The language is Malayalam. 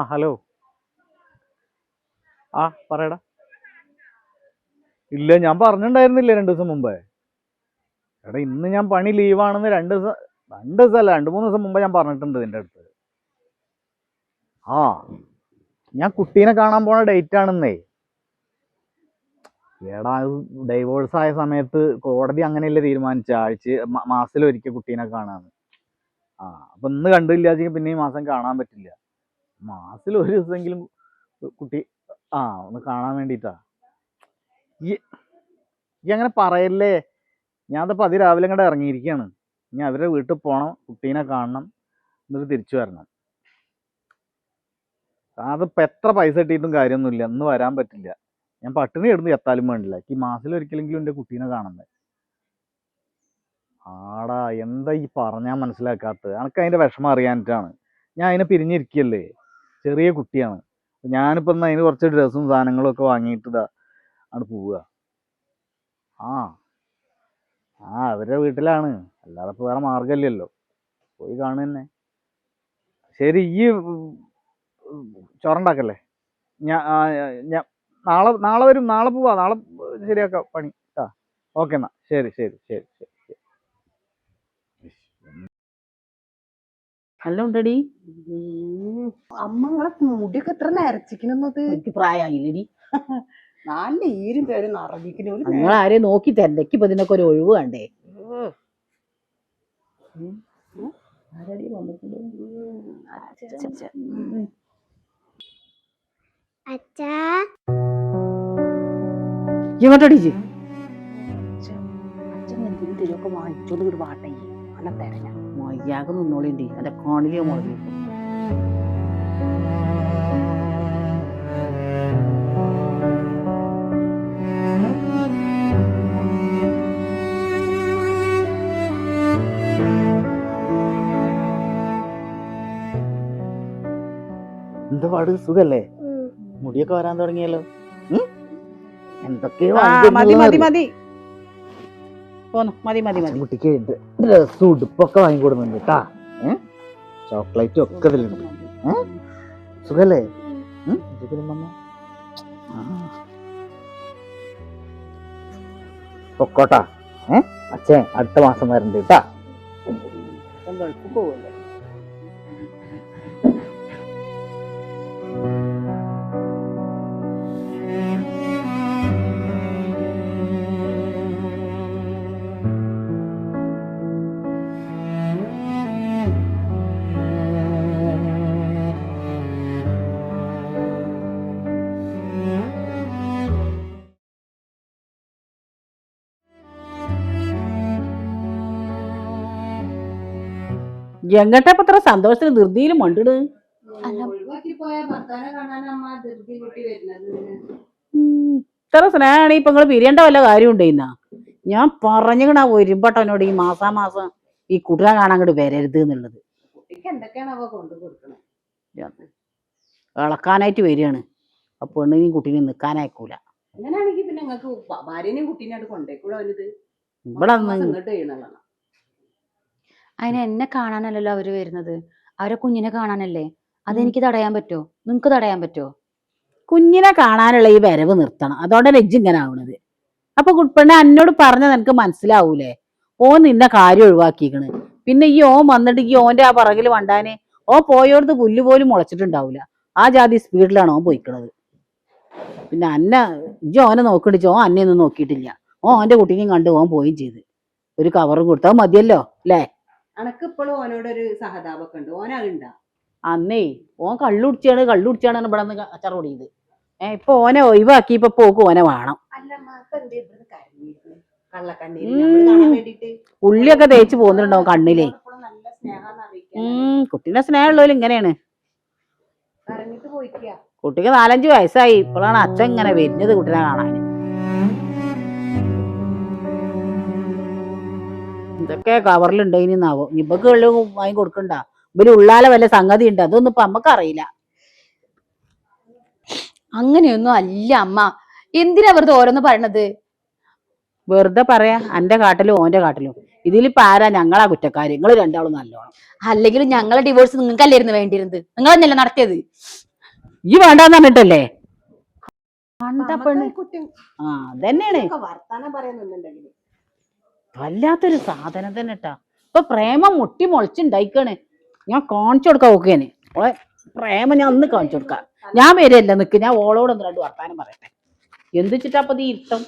ഹലോ. പറയടാ. ഇല്ല, ഞാൻ പറഞ്ഞിട്ടുണ്ടായിരുന്നില്ലേ 2 ദിവസം മുമ്പേ. എടാ, ഇന്ന് ഞാൻ പണി ലീവാണെന്ന് 2 ദിവസമല്ല, 2-3 ദിവസം മുമ്പ് ഞാൻ പറഞ്ഞിട്ടുണ്ട് നിന്റെ അടുത്ത്. ആ ഞാൻ കുട്ടീനെ കാണാൻ പോണ ഡേറ്റ് ആണെന്നേ. എടാ, ഡൈവോഴ്സ് ആയ സമയത്ത് കോടതി അങ്ങനെയല്ലേ തീരുമാനിച്ച, മാസത്തിലൊരിക്കൽ കുട്ടീനെ കാണാന്ന്. അപ്പൊ ഇന്ന് കണ്ടില്ല, പിന്നെ ഈ മാസം കാണാൻ പറ്റില്ല. മാസത്തിൽ ഒരു ദിവസമെങ്കിലും കുട്ടി ഒന്ന് കാണാൻ വേണ്ടിട്ടാ. ഈ അങ്ങനെ പറയല്ലേ. ഞാനിപ്പോ അതിരാവിലെ കൂടെ ഇറങ്ങിയിരിക്കുകയാണ്. ഇനി അവരുടെ വീട്ടിൽ പോകണം, കുട്ടീനെ കാണണം, എന്നിട്ട് തിരിച്ചു വരണം. അതിപ്പോൾ എത്ര പൈസ കിട്ടിയിട്ടും കാര്യമൊന്നുമില്ല, ഇന്ന് വരാൻ പറ്റില്ല. ഞാൻ പട്ടിണി കിടന്ന് എത്താലും വേണ്ടില്ല, ഈ മാസത്തിൽ ഒരിക്കലെങ്കിലും എൻ്റെ കുട്ടീനെ കാണണ്ടേ. ആടാ, എന്താ ഈ പറഞ്ഞാൽ മനസ്സിലാക്കാത്തത്? എനിക്ക് അതിൻ്റെ വിഷമം അറിയാനിട്ടാണ്. ഞാൻ അതിനെ പിരിഞ്ഞിരിക്കുകയല്ലേ, ചെറിയ കുട്ടിയാണ്. ഞാനിപ്പോൾ ഇന്ന് അതിന് കുറച്ച് ഡ്രസ്സും സാധനങ്ങളും ഒക്കെ വാങ്ങിയിട്ട് ആണ് പോവുക. അവരുടെ വീട്ടിലാണ്, അല്ലാതെ ഇപ്പോൾ വേറെ മാർഗമില്ലല്ലോ, പോയി കാണുക തന്നെ. ശരി, ഈ ചോറുണ്ടാക്കല്ലേ. ഞാൻ നാളെ വരും, നാളെ പോവാ, നാളെ ശരിയാക്കാം പണി. ഓക്കെ എന്നാ, ശരി ശരി ശരി ശരി ശരി. നല്ല ഉണ്ടടി അമ്മങ്ങളെ മുടിയൊക്കെ എത്ര നരച്ചിക്കണത്. എനിക്ക് പ്രായമായില്ലടി. നല്ല ഈരും പേരും നിറഞ്ഞിക്കണ. നിങ്ങൾ ആരെയും നോക്കി തരണ്ടേക്ക് ഇപ്പൊ ഇതിനൊക്കെ ഒരു ഒഴിവ് വേണ്ടേ. ഇങ്ങോട്ടടിച്ച് അച്ഛൻ എന്തിനും തിരിയൊക്കെ വാങ്ങിച്ചോണ്ട് ഒരു വാട്ടേ നല്ല തരഞ്ഞ മയ്യാകെ നിന്നോളിണ്ടി എന്റെ കാണിലോ മുളകി. എന്താ പാട്, സുഖല്ലേ? മുടിയൊക്കെ വരാൻ തുടങ്ങിയല്ലോ. എന്തൊക്കെയോ കുട്ടിക്ക് ഡ്രസ്സും ഉടുപ്പൊക്കെ വാങ്ങിക്കൊടുന്നുണ്ട് കേട്ടാ. ചോക്ലേറ്റും ഒക്കെ ഇതിലുണ്ട്. സുഖല്ലേ? പൊക്കോട്ടാ. അച്ഛൻ അടുത്ത മാസം വരണ്ട് കേട്ടാ. പോവല്ലേ എങ്ങട്ടപ്പോ ഇത്ര സന്തോഷത്തിന് ധൃതിയിലും മണ്ടിട്. ഇത്ര സ്നേഹമാണ് ഇപ്പൊ നിങ്ങള് പിരിയേണ്ട വല്ല കാര്യം ഉണ്ടെന്നാ. ഞാൻ പറഞ്ഞിക്കണ വരുമ്പട്ടനോട് ഈ മാസാമാസം ഈ കുട്ടിനെ കാണാൻ അങ്ങോട്ട് വരരുത് എന്നുള്ളത്. ഇളക്കാനായിട്ട് വരികയാണ്. ആ പെണ്ണിനെയും കുട്ടീനെയും നിക്കാനയക്കൂല. ഇവിടെ അതിന് എന്നെ കാണാനല്ലല്ലോ അവര് വരുന്നത്, അവരെ കുഞ്ഞിനെ കാണാനല്ലേ. അതെനിക്ക് തടയാൻ പറ്റോ? നിങ്ങക്ക് തടയാൻ പറ്റോ? കുഞ്ഞിനെ കാണാനുള്ള ഈ വരവ് നിർത്തണം. അതോടെ ലജ്ജ ഇങ്ങനെ ആവണത്. അപ്പൊ പെണ്ണെ എന്നോട് പറഞ്ഞത് എനിക്ക് മനസ്സിലാവൂലേ? ഓൻ നിന്നെ കാര്യം ഒഴിവാക്കിക്കണ്. പിന്നെ ഈ ഓൻ വന്നിട്ട് ഈ ഓന്റെ ആ പറകില് വണ്ടാന് ഓ പോയോടത്ത് പുല്ല് പോലും മുളച്ചിട്ടുണ്ടാവൂല. ആ ജാതി സ്പീഡിലാണ് ഓൻ പോയിക്കണത്. പിന്നെ ഓനെ നോക്കണ്ടിച്ച് ഓൻ അന്നെയൊന്നും നോക്കിയിട്ടില്ല. ഓന്റെ കുട്ടീനെയും കണ്ട് ഓൻ പോയും ചെയ്ത് ഒരു കവറും കൊടുത്താൽ മതിയല്ലോ അല്ലേ? അനക്കിപ്പോഴും ഓനോടൊരു സഹതാപമൊക്കെ ഉണ്ട്. ഓനുണ്ടാ അന്നേ ഓൻ കള്ളുടിച്ചാണ് ഇവിടെ നിന്ന് അച്ചാർ ഓടിയത്. ഇപ്പൊ ഓനെ ഒഴിവാക്കി ഇപ്പൊ പോക്ക് ഓനെ വേണം. ഉള്ളിയൊക്കെ തേച്ച് പോന്നിട്ടുണ്ടാവും കണ്ണിലേ. കുട്ടീനെ സ്നേഹമുള്ളവര് ഇങ്ങനെയാണ്. കുട്ടിക്ക് 4-5 വയസ്സായി. ഇപ്പോഴാണ് അച്ഛൻ ഇങ്ങനെ വരുന്നത് കുട്ടീനെ കാണാൻ. ഇതൊക്കെ കവറിലുണ്ടോ ഇനിന്നാവോ? ഇപ്പൊക്ക് വെള്ളം വാങ്ങി കൊടുക്കണ്ട. ഇവര് ഉള്ളാലെ വല്ല സംഗതി ഉണ്ട്, അതൊന്നും ഇപ്പൊ അമ്മക്ക് അറിയില്ല. അങ്ങനെയൊന്നും അല്ല അമ്മ. എന്തിനാ വെറുതെ ഓരോന്ന് പറയണത്? വെറുതെ പറയാ. എന്റെ കാട്ടിലും ഓന്റെ കാട്ടിലും ഇതിലിപ്പോ ആരാ? ഞങ്ങളാ കുറ്റക്കാര്. നിങ്ങൾ രണ്ടാളും നല്ലോണം. അല്ലെങ്കിലും ഞങ്ങളെ ഡിവോഴ്സ് നിങ്ങൾക്കല്ലായിരുന്നു വേണ്ടിയിരുന്നത്. നിങ്ങൾ തന്നെയല്ലേ നടത്തിയത്. ഈ വേണ്ടാന്ന് പറഞ്ഞിട്ടല്ലേ കണ്ട നമുക്ക് പെണ്ണ് കുറ്റം ആ അതന്നെയാണ് ഒക്കെ വർത്താനം പറയുന്നുണ്ടെങ്കിൽ വല്ലാത്തൊരു സാധനം തന്നെ ട്ടാ. ഇപ്പൊ പ്രേമം മുട്ടി മുളച്ചുണ്ടായിക്കാണ്. ഞാൻ കാണിച്ചു കൊടുക്കാം ഓക്കേന് ഓളെ പ്രേമം ഞാൻ അന്ന് കാണിച്ചു കൊടുക്കാം. ഞാൻ വരില്ല നിക്ക്, ഞാൻ ഓളോട് ഒന്ന് രണ്ട് വർത്താനം പറയട്ടെ. എന്ത് വെച്ചിട്ടാ അപ്പൊ ഈ ഇഷ്ടം